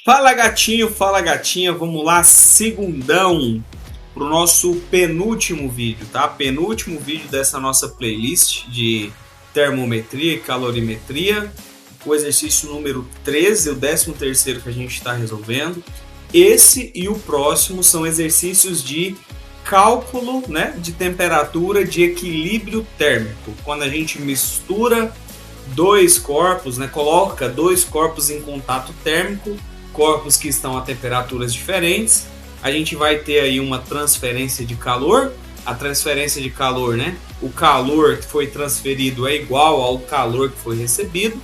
Fala gatinho, fala gatinha, vamos lá, segundão pro nosso penúltimo vídeo, tá? Penúltimo vídeo dessa nossa playlist de termometria e calorimetria, o exercício número 13, o 13º que a gente está resolvendo. Esse e o próximo são exercícios de cálculo, né, de temperatura de equilíbrio térmico, quando a gente mistura dois corpos, né, coloca dois corpos em contato térmico, corpos que estão a temperaturas diferentes, a gente vai ter aí uma transferência de calor. A transferência de calor, né? O calor que foi transferido é igual ao calor que foi recebido.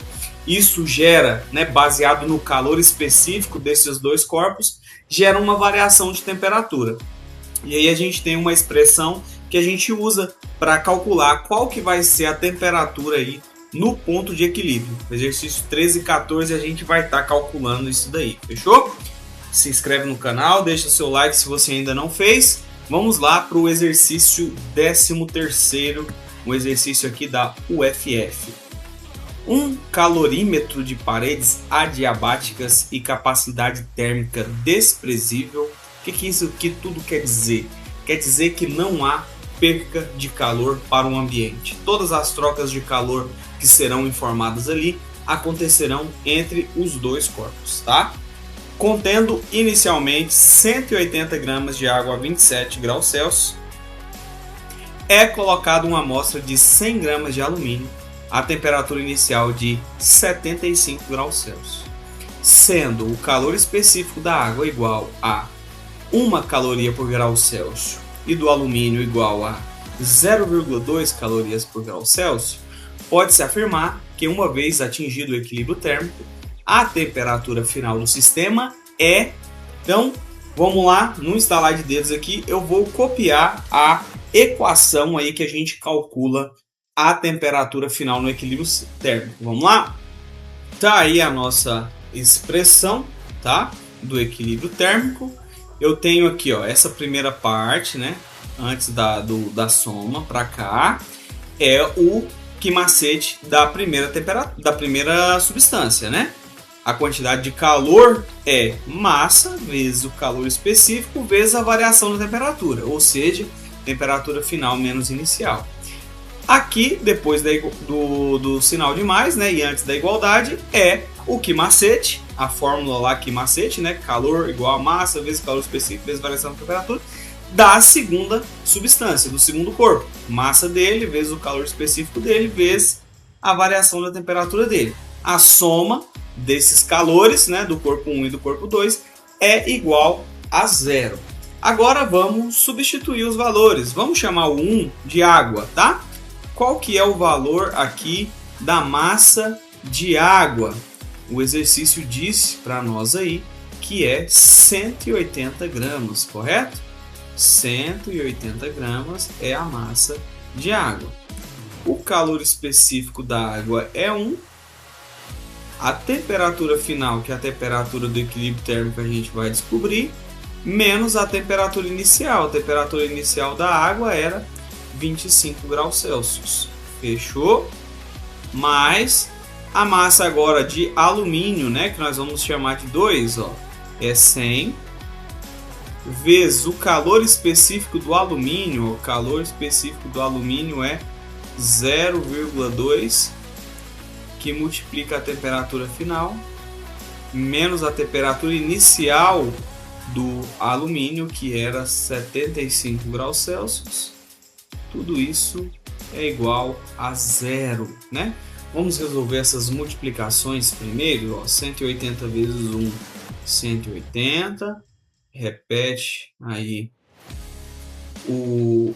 Isso gera, né, baseado no calor específico desses dois corpos, gera uma variação de temperatura. E aí a gente tem uma expressão que a gente usa para calcular qual que vai ser a temperatura aí no ponto de equilíbrio. No exercício 13 e 14 a gente vai estar calculando isso daí, fechou? Se inscreve no canal, deixa seu like se você ainda não fez. Vamos lá para o exercício 13º, um exercício aqui da UFF. Um calorímetro de paredes adiabáticas e capacidade térmica desprezível. O que isso que tudo quer dizer? Quer dizer que não há perca de calor para o ambiente. Todas as trocas de calor que serão informadas ali acontecerão entre os dois corpos, tá? Contendo inicialmente 180 gramas de água a 27 graus Celsius, é colocada uma amostra de 100 gramas de alumínio a temperatura inicial de 75 graus Celsius, sendo o calor específico da água igual a 1 caloria por grau Celsius e do alumínio igual a 0,2 calorias por grau Celsius, pode-se afirmar que, uma vez atingido o equilíbrio térmico, a temperatura final do sistema é... Então, vamos lá, no instalar de dedos aqui, eu vou copiar a equação aí que a gente calcula a temperatura final no equilíbrio térmico. Vamos lá? Tá aí a nossa expressão, tá? Do equilíbrio térmico. Eu tenho aqui, ó, essa primeira parte, né? Antes da soma para cá, é o quimacete da primeira substância, né? A quantidade de calor é massa vezes o calor específico vezes a variação da temperatura, ou seja, temperatura final menos inicial. Aqui, depois do sinal de mais, né, e antes da igualdade, é o quimacete, a fórmula lá quimacete, né, calor igual a massa vezes calor específico vezes variação da temperatura, da segunda substância, do segundo corpo. Massa dele vezes o calor específico dele vezes a variação da temperatura dele. A soma desses calores, né, do corpo 1 e do corpo 2 é igual a 0. Agora vamos substituir os valores. Vamos chamar o 1 de água, tá? Qual que é o valor aqui da massa de água? O exercício disse para nós aí que é 180 gramas, correto? 180 gramas é a massa de água. O calor específico da água é 1. A temperatura final, que é a temperatura do equilíbrio térmico que a gente vai descobrir, menos a temperatura inicial. A temperatura inicial da água era 25 graus Celsius. Fechou? Mais a massa agora de alumínio, né, que nós vamos chamar de 2, ó, é 100. Vezes o calor específico do alumínio, o calor específico do alumínio é 0,2, que multiplica a temperatura final, menos a temperatura inicial do alumínio, que era 75 graus Celsius. Tudo isso é igual a 0, né? Vamos resolver essas multiplicações primeiro, ó, 180 vezes 1, 180. Repete aí o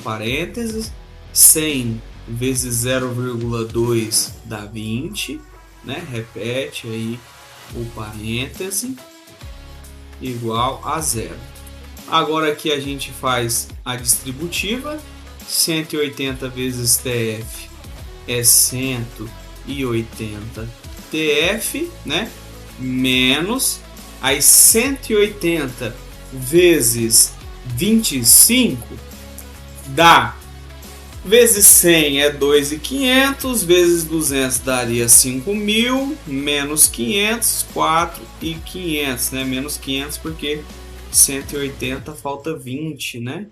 parênteses, 100 vezes 0,2 dá 20, né? Repete aí o parêntese, igual a 0. Agora aqui a gente faz a distributiva, 180 vezes TF é 180 TF, né? Menos aí 180 vezes 25 dá Vezes 100 é 2.500, vezes 200 daria 5.000, menos 500, 4.500, né? Menos 500 porque 180 falta 20, né?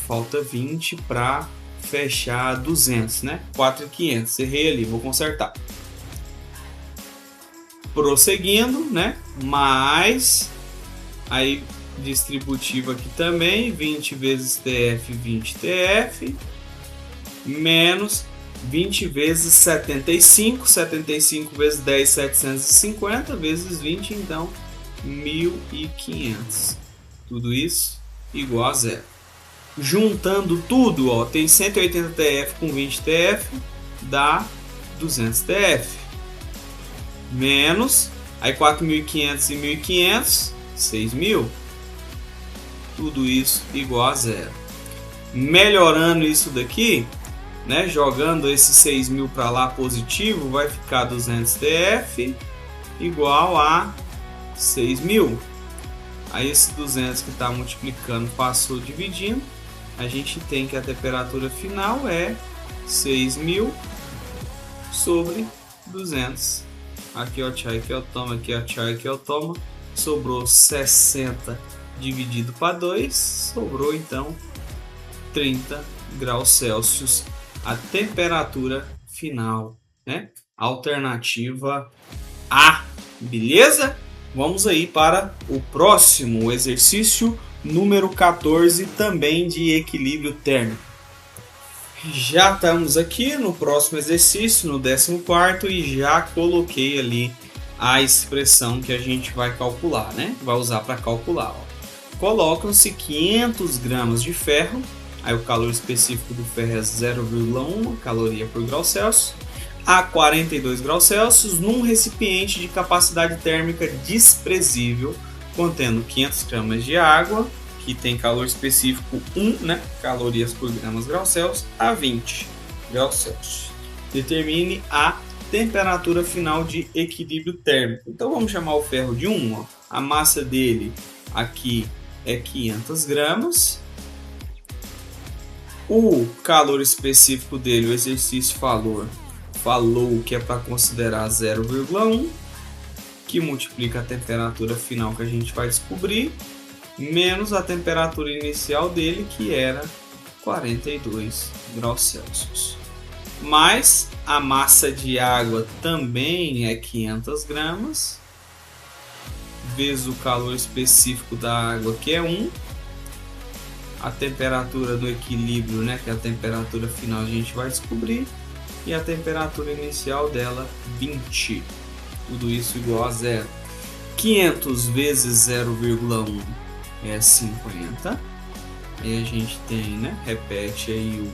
Falta 20 para fechar 200, né? 4.500, errei ali, vou consertar. Prosseguindo, né? Mais, aí distributivo aqui também, 20 vezes TF, 20 TF, menos 20 vezes 75, 75 vezes 10, 750, vezes 20, então 1.500. Tudo isso igual a zero. Juntando tudo, ó, tem 180 TF com 20 TF, dá 200 TF. Menos, aí 4.500 e 1.500, 6.000. Tudo isso igual a zero. Melhorando isso daqui, né, jogando esse 6.000 para lá positivo, vai ficar 200 TF igual a 6.000. Aí esse 200 que está multiplicando passou dividindo, a gente tem que a temperatura final é 6.000 sobre 200. Aqui ó, tchau, aqui ó, toma, aqui ó, tchau, aqui ó, toma. Sobrou 60 dividido para 2, sobrou então 30 graus Celsius a temperatura final, né? Alternativa A, beleza? Vamos aí para o próximo exercício número 14, também de equilíbrio térmico. Já estamos aqui no próximo exercício, no 14º, e já coloquei ali a expressão que a gente vai calcular, né? Vai usar para calcular. Colocam-se 500 gramas de ferro, aí o calor específico do ferro é 0,1 caloria por grau Celsius, a 42 graus Celsius, num recipiente de capacidade térmica desprezível, contendo 500 gramas de água, que tem calor específico 1, né, calorias por gramas grau Celsius, a 20 graus Celsius. Determine a temperatura final de equilíbrio térmico. Então vamos chamar o ferro de 1. Ó. A massa dele aqui é 500 gramas. O calor específico dele, o exercício falou que é para considerar 0,1, que multiplica a temperatura final que a gente vai descobrir, menos a temperatura inicial dele, que era 42 graus Celsius. Mas a massa de água também é 500 gramas, vezes o calor específico da água, que é 1, a temperatura do equilíbrio, né, que é a temperatura final, a gente vai descobrir, e a temperatura inicial dela, 20. Tudo isso igual a zero. 500 vezes 0,1 é 50. Aí a gente tem, né, repete aí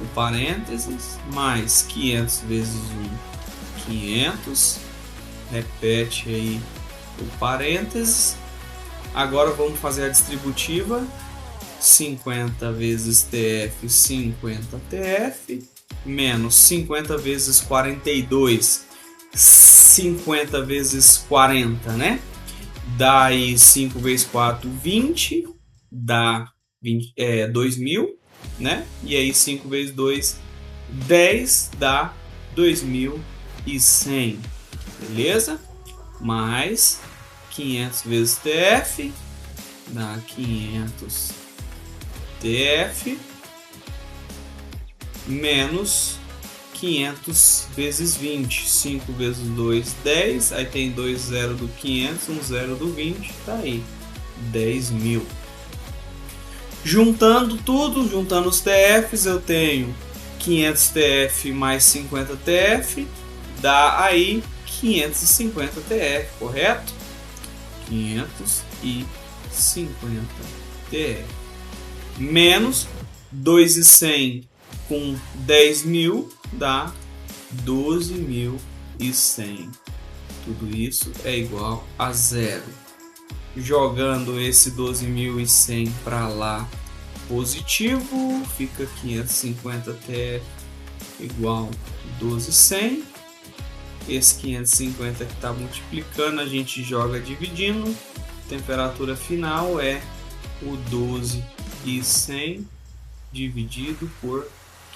o parênteses, mais 500 vezes 1, 500. Repete aí o parênteses. Agora vamos fazer a distributiva. 50 vezes TF, 50 TF, menos 50 vezes 42, 50 vezes 40, né? Dá aí 5 vezes 4, 20, dá 2.000, né? E aí 5 vezes 2, 10, dá 2.100, beleza? Mais 500 vezes TF, dá 500 TF, menos 500 vezes 20, 5 vezes 2, 10, aí tem 2 zero do 500, 1 zero do 20, tá aí, 10.000. Juntando tudo, juntando os TFs, eu tenho 500 TF mais 50 TF, dá aí 550 TF, correto? 550 TF. Menos 2.100 com 10.000 dá 12.100. Tudo isso é igual a zero. Jogando esse 12.100 para lá positivo, fica 550 TF igual 12.100. Esse 550 que está multiplicando, a gente joga dividindo. Temperatura final é o 12.100 dividido por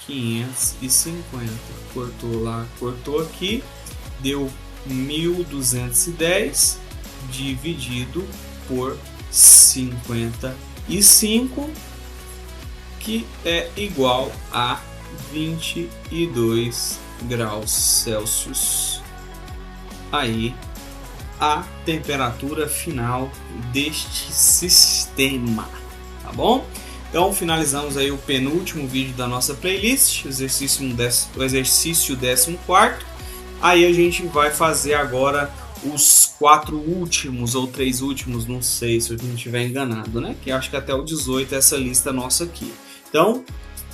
550. Cortou lá, cortou aqui, deu 1.210 dividido por 55, que é igual a 22 graus Celsius. Aí a temperatura final deste sistema, tá bom? Então finalizamos aí o penúltimo vídeo da nossa playlist, o exercício 14º. Aí a gente vai fazer agora os 4 últimos ou 3 últimos, não sei se eu não estiver enganado, né? Que acho que até o 18 é essa lista nossa aqui. Então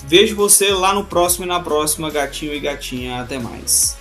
vejo você lá no próximo e na próxima, gatinho e gatinha. Até mais.